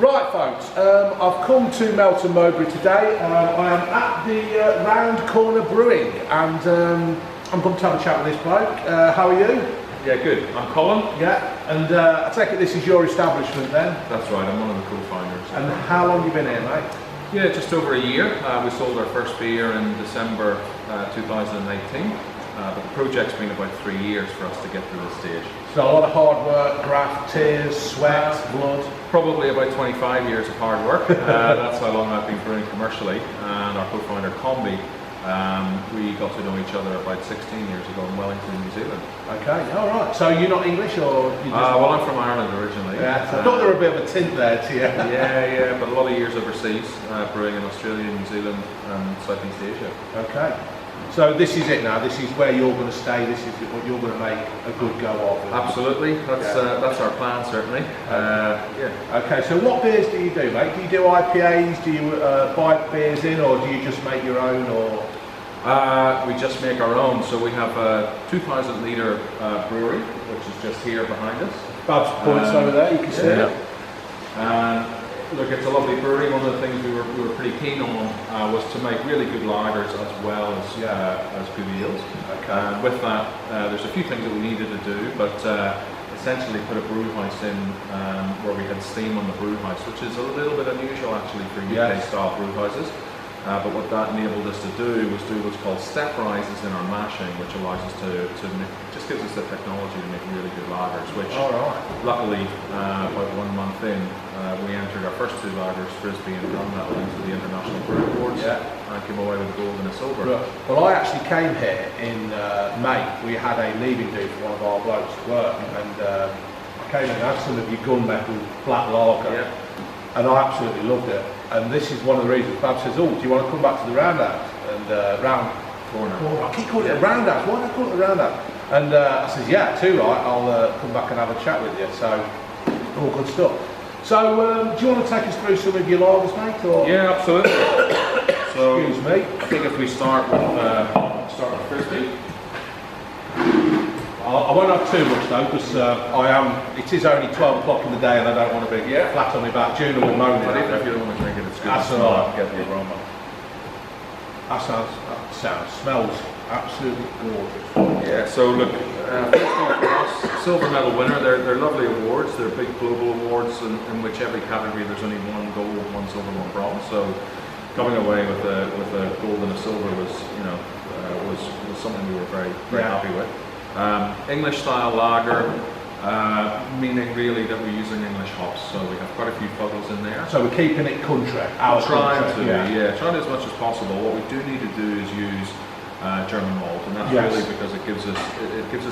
Right folks, I've come to Melton Mowbray today. I am at the Round Corner Brewing and I'm going to have a chat with this bloke. How are you? Yeah, good. I'm Colin. Yeah, and I take it this is your establishment then? That's right, I'm one of the co-founders. And how long have you been here, mate? Yeah, just over a year. We sold our first beer in December 2018. But the project's been about 3 years for us to get to this stage. So a lot of hard work, graft, tears, sweat, blood? Probably about 25 years of hard work. That's how long I've been brewing commercially. And our co-founder, Combi, we got to know each other about 16 years ago in Wellington, New Zealand. Okay, alright. So you're not English or? You just well, I'm from Ireland originally. Yeah, so I thought there were a bit of a tint there to you. Yeah, but a lot of years overseas, brewing in Australia, New Zealand and Southeast Asia. Okay. So this is it now, this is where you're going to stay, this is what you're going to make a good go of. Absolutely, that's our plan certainly. Yeah. Okay, so what beers do you do, mate? Do you do IPAs, do you buy beers in, or do you just make your own, or? We just make our own, so we have a 2,000 litre brewery, which is just here behind us. Bab's points over there, you can see it. Look, it's a lovely brewery. One of the things we were pretty keen on was to make really good lagers as well as good ales. Okay. And with that, there's a few things that we needed to do, but essentially put a brew house in where we had steam on the brew house, which is a little bit unusual actually for UK style brew houses. But what that enabled us to do was do what's called step rises in our mashing, which allows us to make, just gives us the technology to make really good lagers, which luckily about 1 month in, we entered our first 2 lagers, Frisbee and Gunmetal, into the International Brew Awards and came away with a gold and a silver. Right. Well, I actually came here in May. We had a leaving do for one of our blokes to work, and I came in and had some of your gunmetal black lager, and I absolutely loved it. And this is one of the reasons Bab says, oh, do you want to come back to the Roundhouse? And Round Corner. I keep calling it the Roundhouse, why do I call it the Roundhouse? And I says, yeah, too right, I'll come back and have a chat with you. So, all good stuff. So, do you want to take us through some of your lagers, mate? Or? Yeah, absolutely. So, excuse me. I think if we start with Frisbee. I won't have too much though, because it is only 12 o'clock in the day and I don't want to be flat on my back. June will be moaning. But even if you don't want to drink it, it's good. That's alright. Get the aroma. That smells absolutely gorgeous. Yeah, so look, first for us, silver medal winner, they're lovely awards, they're big global awards in which every category there's only 1 gold, 1 silver, 1 bronze. So coming away with a gold and a silver was, was something we were very happy with. English style lager, meaning really that we're using English hops, so we have quite a few fuggles in there. So we're keeping it country, trying trying as much as possible. What we do need to do is use German malt, and that's really because it gives us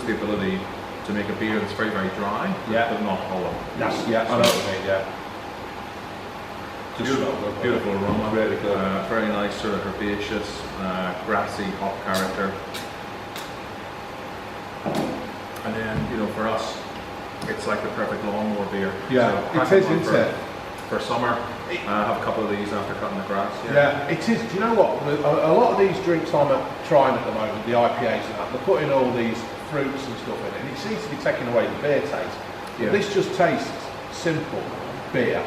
the ability to make a beer that's very, very dry, but not hollow. I know what you mean, Beautiful aroma, really good. Very nice sort of herbaceous, grassy hop character. And then, for us, it's like the perfect lawnmower beer. Yeah, so it is, isn't it? For summer, have a couple of these after cutting the grass. Yeah, it is. Do you know what? A lot of these drinks I'm trying at the moment, the IPAs and that, they're putting all these fruits and stuff in it, and it seems to be taking away the beer taste. But this just tastes simple beer.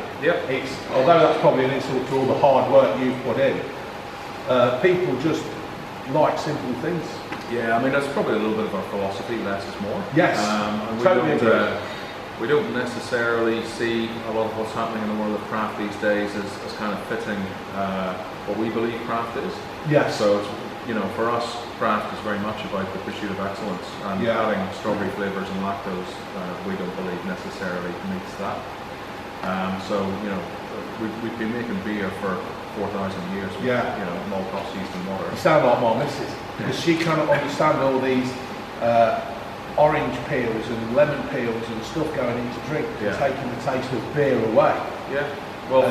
Although that's probably an insult to all the hard work you've put in, people just like simple things. Yeah, I mean that's probably a little bit of our philosophy, less is more. Yes, and we don't necessarily see a lot of what's happening in the world of craft these days as kind of fitting what we believe craft is. Yes. So it's, for us, craft is very much about the pursuit of excellence, and adding strawberry flavours and lactose, we don't believe necessarily meets that. So we've been making beer for 4,000 years. Malt, hops, yeast and water. You sound like my missus, because she cannot understand all these orange peels and lemon peels and stuff going into drink and taking the taste of beer away. Yeah. Well,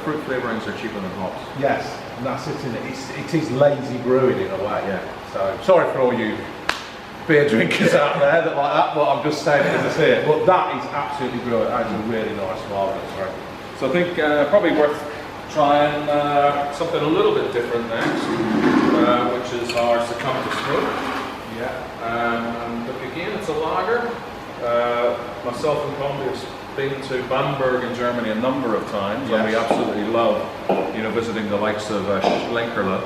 fruit flavourings are cheaper than hops. Yes, and that's it, isn't it? It is lazy brewing in a way. Yeah. So sorry for all you beer drinkers out there that like that, but I'm just saying it as I see it. But that is absolutely brilliant. That is a really nice lager. So I think probably worth trying something a little bit different next, which is our Succumb to Smoke. And look, again, it's a lager. Myself and Combi have been to Bamberg in Germany a number of times, and we Yes. absolutely love, visiting the likes of Schlenkerla,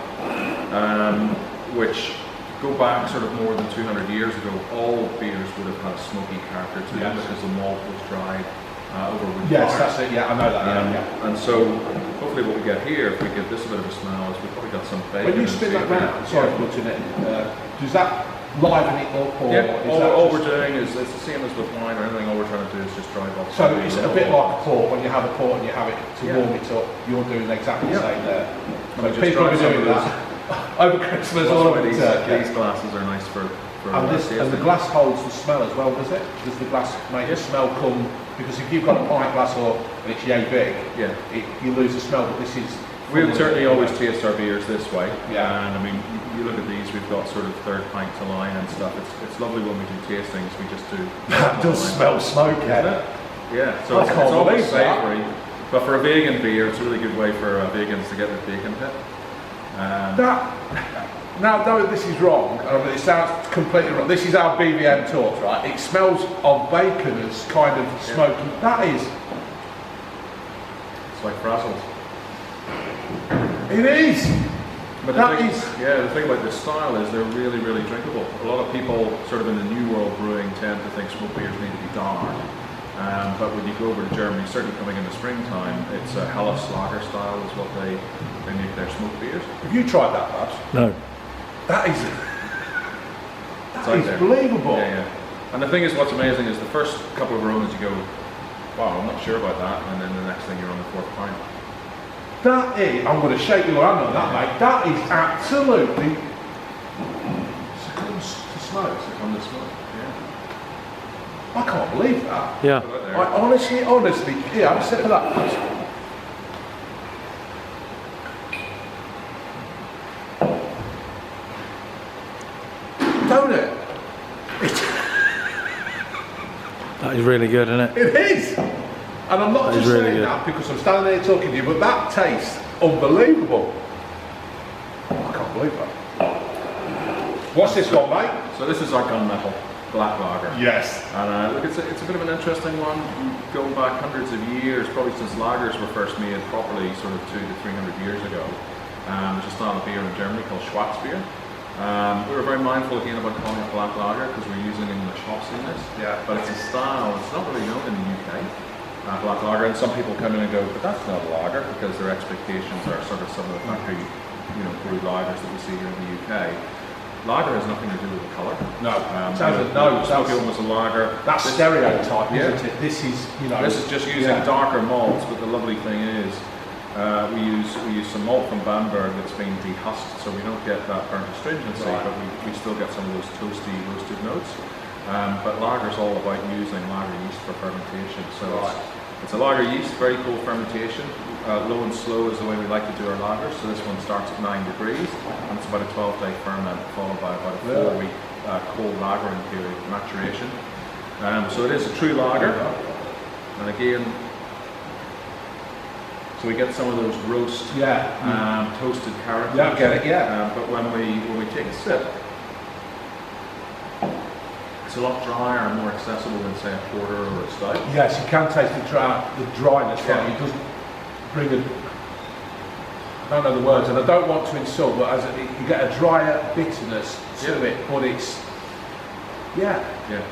which go back sort of more than 200 years ago. All beers would have had a smoky character to them Yes. because the malt was dried over wood Yes, fires. that's it. Yeah, I know that. Yeah. And so, hopefully, what we get here, if we give this a bit of a smell, is we've probably got some bacon. When you and spin that savoury. round, sorry for butchering it, does that liven it up, or Yeah, is that all just- we're doing is it's the same as with wine or anything. All we're trying to do is just drive off. So it's a bit like a port. When you have a port and you have it to Yeah. warm it up, you're doing exactly the Yeah. same there. And So we just people try are some doing of that over Christmas, all over these, Turkey. these glasses are nice for And the tasting. glass holds the smell as well, does it? Does the glass make the smell come? Because if you've got a pint glass and it's yay big, Yeah. you lose the smell. But this is. We would certainly always taste our beers this way. Yeah. And I mean, you look at these, we've got sort of third pint to line and stuff. It's lovely when we do tastings, we just do. That does smell smoky. Isn't it? Yeah, so I it's can't always believe that. savoury. But for a vegan beer, it's a really good way for vegans to get their bacon hit. Now, though this is wrong, and it sounds completely wrong. This is how BVM talks, right? It smells of bacon as kind of smoky. That is. It's like frazzles. It is. But That the thing about this style is they're really, really drinkable. A lot of people sort of in the new world brewing tend to think smoked beers need to be dark. But when you go over to Germany, certainly coming into springtime, it's a Helles lager style is what they make their smoked beers. Have you tried that, Babs? No. That is. It's That out is there. believable. Yeah, yeah. And the thing is, what's amazing is the first couple of aromas you go, wow, I'm not sure about that, and then the next thing you're on the fourth pint. That is. I'm going to shake your hand on that, mate. That is absolutely. Succumbs to smoke. On the smoke, yeah. I can't believe that. Yeah. Put that there. I honestly, yeah, I'm sick of that. Don't it? That is really good, isn't it? It is. And I'm not That is just really saying good. that because I'm standing there talking to you, but that tastes unbelievable. I can't believe that. What's this one, mate? So this is our gunmetal black lager. Yes. And look, it's a bit of an interesting one, going back hundreds of years, probably since lagers were first made properly, sort of 200 to 300 years ago. There's a style of beer in Germany called Schwarzbier. We were very mindful again about calling it black lager because we're using English hops in this. Yeah. But it's a style, it's not really known in the UK, black lager. And some people come in and go, but that's not a lager, because their expectations are sort of some of the factory, brewed lagers that we see here in the UK. Lager has nothing to do with the colour. No. Smoky one was a lager. That's This- stereotype, Yeah. isn't it? This is, This is just using darker malts, but the lovely thing is we use some malt from Bamberg that's been dehusked, so we don't get that burnt astringency, Right. but we still get some of those toasty roasted notes. But lager's all about using lager yeast for fermentation. So Right. it's a lager yeast, very cool fermentation. Low and slow is the way we like to do our lagers. So this one starts at 9 degrees, and it's about a 12-day ferment, followed by about a 4-week cold lagering period, maturation. So it is a true lager. And again, so we get some of those roast, toasted characters. Yeah, I get it, yeah. But when we take a sip, it's a lot drier and more accessible than say a porter or a stout. Yes, you can taste the dryness from it. It doesn't bring a. I don't know the words, and I don't want to insult, but you get a drier bitterness to it, but it's. Yeah,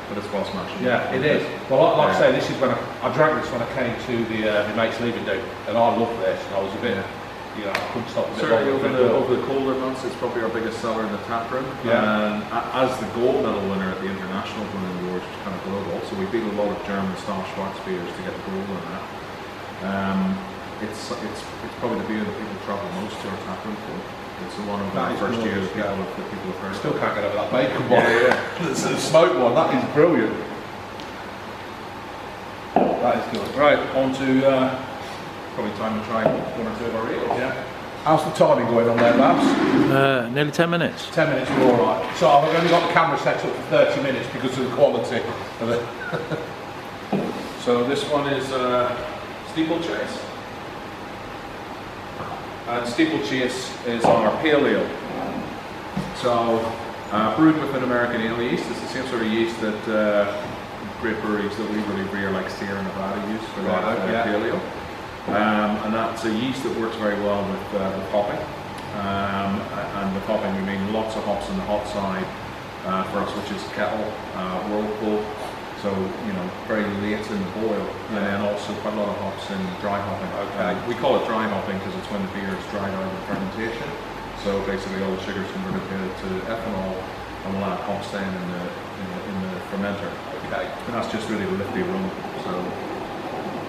But it's well smashed. yeah, it is. Well, like I say, this is when I drank this when I came to the mate's leaving do, and I loved this, and I was a bit, I couldn't stop a bit Certainly longer. over the colder months, it's probably our biggest seller in the tap room. Yeah. And as the gold medal winner at the International Brewing Awards, which is kind of global, so we beat a lot of German style Schwarzbiers to get the gold in that. It's probably the beer that people travel most to our tap room for. It's one of That the is first years gorgeous, that people have heard. Still of. can't get over that bacon one. The smoke one, that is brilliant. That is good. Right, on to probably time to try one or two of our ales. Yeah. How's the timing going on there, Babs? Nearly 10 minutes. 10 minutes, we're all right. So I've only got the camera set up for 30 minutes because of the quality of it. So this one is Steeplechase. And Steeplechase is our pale ale. So brewed with an American ale yeast. It's the same sort of yeast that great breweries that we really revere, like Sierra Nevada, use for their Right, pale ale. And that's a yeast that works very well with hopping. And with hopping, we mean lots of hops on the hot side for us, which is kettle, whirlpool. So, you know, very late in the boil, and then also quite a lot of hops in dry hopping. Okay. We call it dry hopping because it's when the beer is dried out of fermentation. So basically all the sugar's converted to ethanol, and we'll add hops then in the fermenter. Okay. And that's just really to lift the aroma. So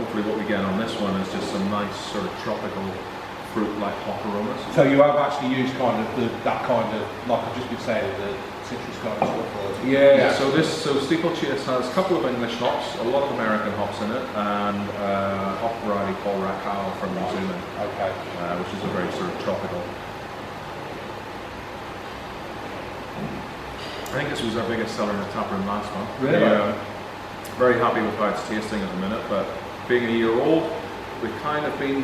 hopefully what we get on this one is just some nice sort of tropical fruit-like hop aromas. So you have actually used kind of that kind of, like I've just been saying, the citrus kind of stuff? Or, Yeah, so Steeplechase has a couple of English hops, a lot of American hops in it, and a hop variety called Racal from New Zealand, Okay. which is a very sort of tropical. I think this was our biggest seller in the taproom last month. Really? Very happy with how it's tasting at the minute, but being a year old, we've kind of been,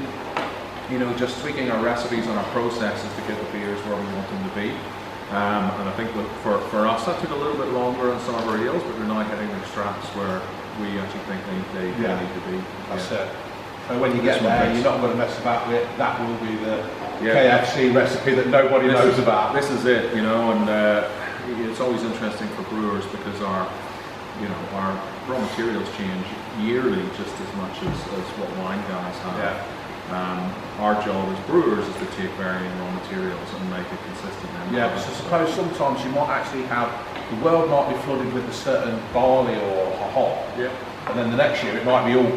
you know, just tweaking our recipes and our processes to get the beers where we want them to be. And I think for us that took a little bit longer on some of our ales, but we're now hitting the straps where we actually think they need to be. That's it. So when you get there, you're not going to mess about with it. That will be the Yeah. KFC recipe that nobody knows about. This is it, you know, and it's always interesting for brewers because our raw materials change yearly just as much as what wine guys have. Yeah. Our job as brewers is to take varying raw materials and make it consistent. Yeah, because I suppose sometimes you might actually have, the world might be flooded with a certain barley or a hop, and then the next year it might be all,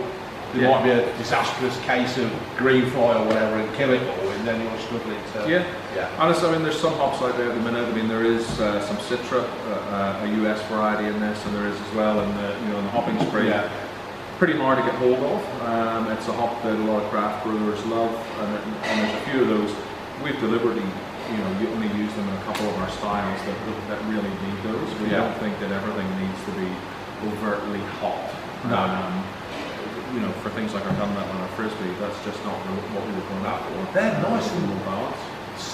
there might be a disastrous case of green fly or whatever and kill it all, and then you're struggling to... Yeah. Honestly, I mean, there's some hops out there at the minute. I mean, there is some Citra, a US variety in this, and there is as well in the hopping spray. Yeah. Pretty hard to get hold of. It's a hop that a lot of craft brewers love, and there's a few of those. We've deliberately, you only use them in a couple of our styles that really need those. We don't think that everything needs to be overtly hot. For things like our gunmetal and our frisbee, that's just not what we were going out for. They're nice and balance.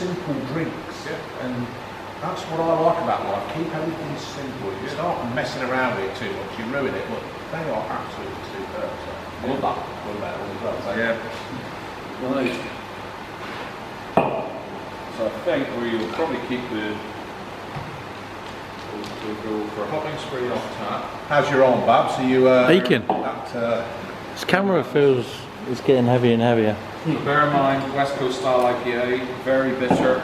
simple drinks, and that's what I like about life. Keep everything simple. If you start messing around with it too much, you ruin it, but they are absolutely superb. So I love that gunmetal as well. So. Right. So I think we'll probably keep we'll go for hopping spray off tap. How's your arm, Babs? Are you Aching. This camera feels it's getting heavier and heavier. Bear in mind, West Coast style IPA, very bitter.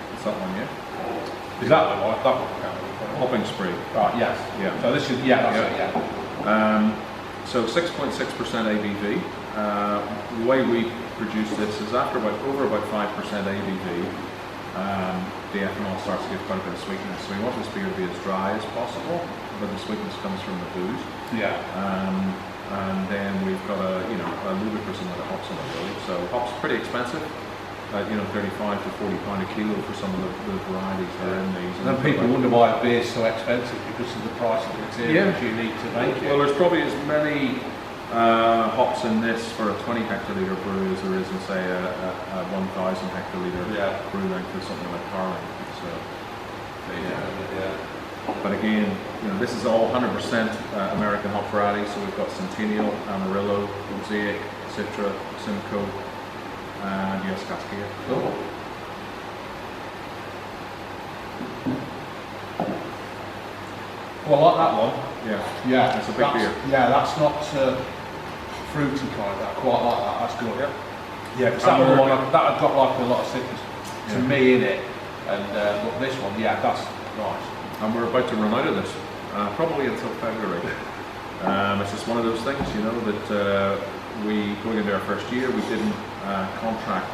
What's that one, yeah? Is that the one? That one? Hopping spray. Right, yes. Yeah. So this is, that's it, So 6.6% ABV. The way we produce this is after over about 5% ABV, the ethanol starts to get quite a bit of sweetness. So we want this beer to be as dry as possible, but the sweetness comes from the booze. And then we've got a ludicrous amount of hops on it really. So hops pretty expensive. 35 to 40 pound a kilo for some of the varieties that are in these. And then people wonder why beer is so expensive because of the price of the materials you need to make it. Well, there's probably as many hops in this for a 20 hectolitre brew as there is in say a 1,000 hectolitre brew length for something like Carling. So, But again, this is all 100% American hop varieties. So we've got Centennial, Amarillo, Mosaic, Citra, Simcoe, and US Cascade. Cool. Well, I like that one. Yeah, it's a big beer. Yeah, that's not fruity kind. I quite like that. That's good. Yeah, because that had got like a lot of citrus to me in it, and but this one, that's nice. And we're about to run out of this, probably until February. It's just one of those things, that we going into our first year, we didn't contract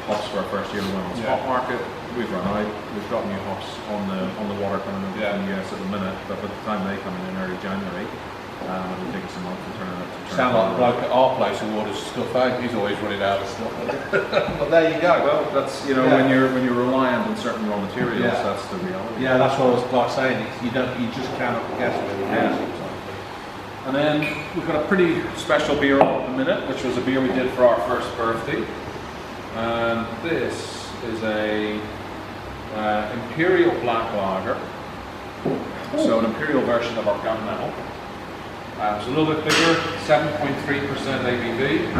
hops for our first year. We went on the spot market. We've run out. We've got new hops on the water coming in the US at the minute, but by the time they come in early January, it'll take us a month to turn it up. Sound like the bloke at our place who orders stuff out. He's always running out of stuff. But there you go. Well, that's when you're reliant on certain raw materials, that's the reality. Yeah, that's what I was like saying. You just cannot guess with it. And then we've got a pretty special beer on at the minute, which was a beer we did for our first birthday. And this is a Imperial Black Lager. So an imperial version of our gunmetal. It's a little bit bigger, 7.3% ABV.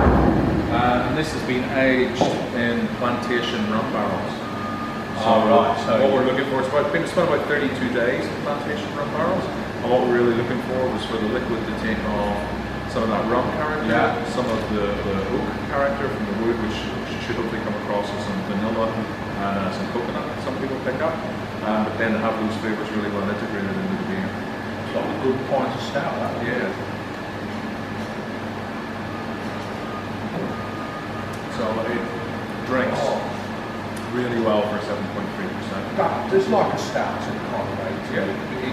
And this has been aged in plantation rum barrels. So, what we're looking for is it's about 32 days in plantation rum barrels. And what we're really looking for was for the liquid to take on some of that rum character, some of the oak character from the wood, which should hopefully come across as some vanilla and some coconut that some people pick up. But then have those flavours really well integrated into the beer. It's like a good pint of stout, that. Yeah. So it drinks really well for 7.3%. There's like a stout in the kind of way.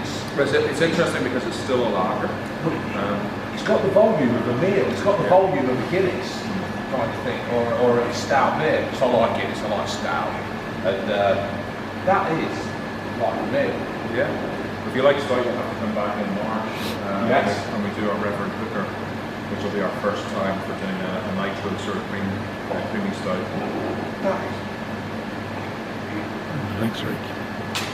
It's interesting because it's still a lager. It's got the volume of a meal. It's got the volume of a Guinness kind of thing, or a stout beer. So I like Guinness. I like stout, and that is like a meal. Yeah. If you like stout, you'll have to come back in March. Yes. And we do our Reverend Hooker, which will be our first time for doing a nitro sort of creamy stout. That is. Thanks, Rick.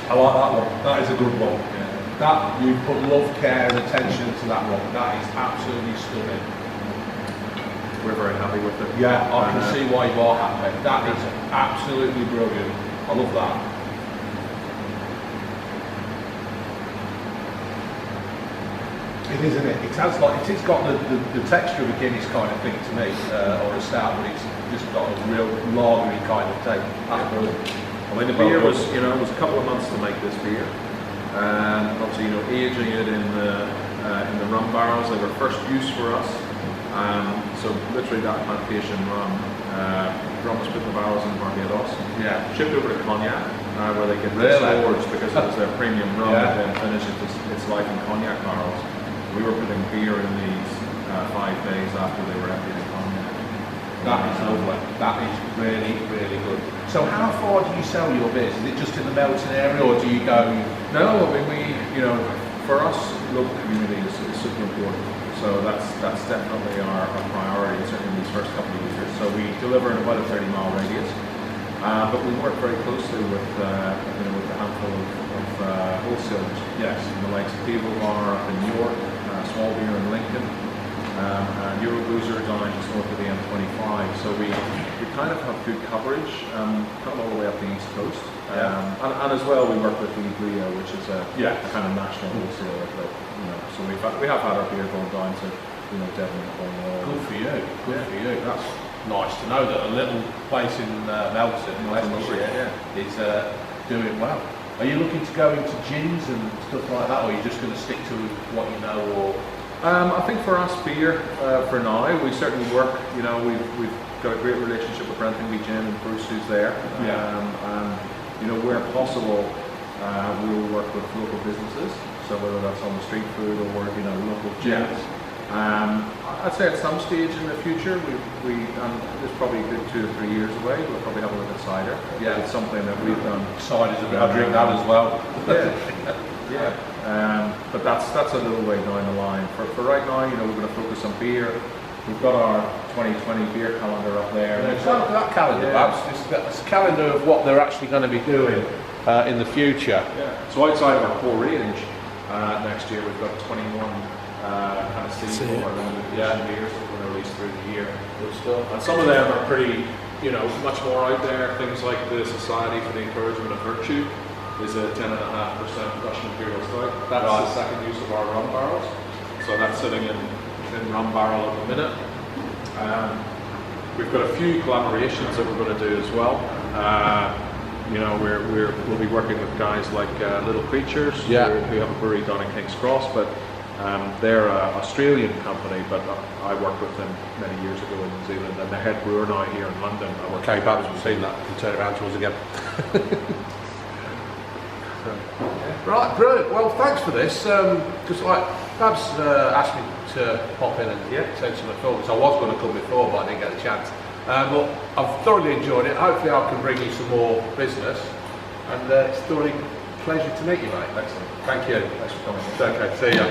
I like that one. That is a good one. Yeah. That you put love, care, and attention to that one. That is absolutely stunning. We're very happy with it. Yeah, I can see why you are happy. That is absolutely brilliant. I love that. It is, isn't it? It has got the texture of a Guinness kind of thing to me, or a stout, but it's just got a real lagery kind of taste. That's brilliant. I mean, the beer was a couple of months to make this beer, and obviously, aging it in the rum barrels. They were first use for us. So literally that plantation rum was put in the barrels in Barbados. Yeah. Shipped over to Cognac, where they get Really? restored because it was their premium rum, Yeah. and then finished its life in Cognac barrels. We were putting beer in these 5 days after they were emptied in Cognac. That is lovely. That is really, really good. So how far do you sell your beers? Is it just in the Melton area, or do you go? No, I mean, for us, local community is super important. So that's definitely our priority, certainly in these first couple of years. So we deliver in about a 30-mile radius, but we work very closely with a handful of wholesalers. Yes. The likes of People Bar up in York, Small Beer in Lincoln, and Euroboozer down just north of the M25. So we kind of have good coverage, come all the way up the East Coast. And as well, we work with Brio, which is a kind of national wholesaler. But, so we have had our beer going down to Devon and Cornwall. Good for you. Good for you. That's nice to know that a little place in Melton, Leicestershire, is doing well. Are you looking to go into gins and stuff like that, or are you just going to stick to what you know? Or I think for us, beer for now, we certainly work. We've got a great relationship with Brenton Gin and Bruce, who's there. And where possible, we'll work with local businesses. So whether that's on the street food or local gins. I'd say at some stage in the future, it's probably a good 2 or 3 years away. We'll probably have a look at cider. Yeah, it's something that we've done. Cider's a bit. I drink that as well. But that's a little way down the line. For right now, we're going to focus on beer. We've got our 2020 beer calendar up there. That calendar, it's a calendar of what they're actually going to be doing in the future. Yeah. So outside of our core range, next year we've got 21 kind of seasonal or limited edition beers that we're going to release through the year. Good stuff. And some of them are pretty, much more out there. Things like the Society for the Encouragement of Virtue is a 10.5% Russian Imperial Stout. That's the second use of our rum barrels. So that's sitting in rum barrel at the minute. We've got a few collaborations that we're going to do as well. We'll be working with guys like Little Creatures, who have a brewery down in King's Cross, but they're an Australian company, but I worked with them many years ago in New Zealand, and the head brewer now here in London. Okay, perhaps we've seen that. Can turn it around to us again. Right, brilliant. Well, thanks for this. Perhaps asked me to pop in and send some thoughts. I was going to come before, but I didn't get a chance. But I've thoroughly enjoyed it. Hopefully I can bring you some more business. And it's thoroughly a pleasure to meet you, mate. Excellent. Thank you. Thanks for coming. Okay, see ya.